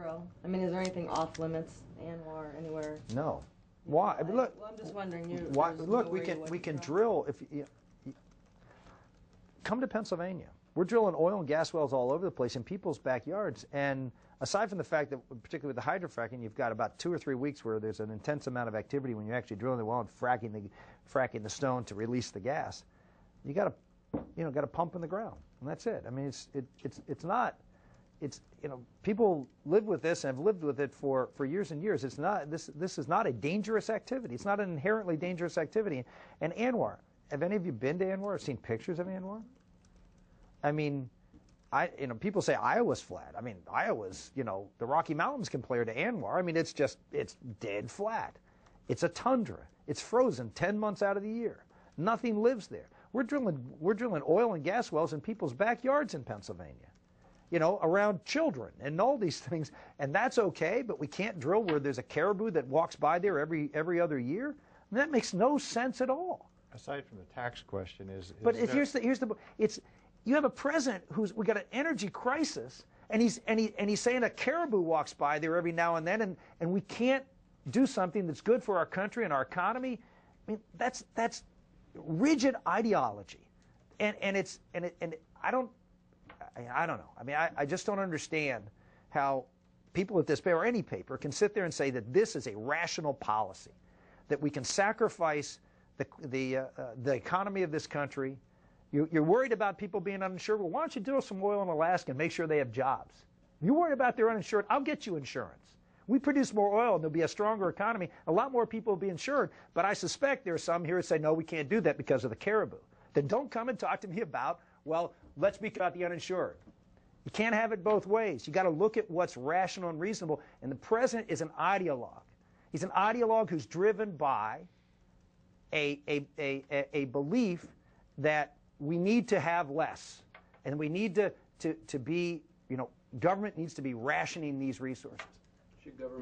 drill? I mean, is there anything off limits, ANWR, anywhere? No. Why? I mean, look. Well, I'm just wondering. Look, we can drill. If come to Pennsylvania, we're drilling oil and gas wells all over the place in people's backyards. And aside from the fact that, particularly with the hydrofracking, you've got about 2 or 3 weeks where there's an intense amount of activity when you're actually drilling the well and fracking the stone to release the gas. You got to pump in the ground, and that's it. I mean, it's not. People live with this and have lived with it for years and years. It's not this is not a dangerous activity. It's not an inherently dangerous activity. And ANWR, have any of you been to ANWR or seen pictures of ANWR? I mean, people say Iowa's flat. I mean, Iowa's, the Rocky Mountains compared to ANWR. I mean, it's dead flat. It's a tundra. It's frozen 10 months out of the year. Nothing lives there. We're drilling oil and gas wells in people's backyards in Pennsylvania. Around children and all these things, and that's okay, but we can't drill where there's a caribou that walks by there every other year. I mean, that makes no sense at all. Aside from the tax question, here's the you have a president we got an energy crisis, and he's saying a caribou walks by there every now and then, and we can't do something that's good for our country and our economy. I mean, that's rigid ideology, and I don't know. I mean, I just don't understand how people at this paper or any paper can sit there and say that this is a rational policy, that we can sacrifice the economy of this country. You're worried about people being uninsured. Well, why don't you drill some oil in Alaska and make sure they have jobs? You're worried about their uninsured. I'll get you insurance. We produce more oil and there'll be a stronger economy. A lot more people will be insured. But I suspect there are some here who say, no, we can't do that because of the caribou. Then don't come and talk to me about, well, let's speak about the uninsured. You can't have it both ways. You got to look at what's rational and reasonable. And the president is an ideologue. He's an ideologue who's driven by a belief that we need to have less, and we need to be, government needs to be rationing these resources. Should government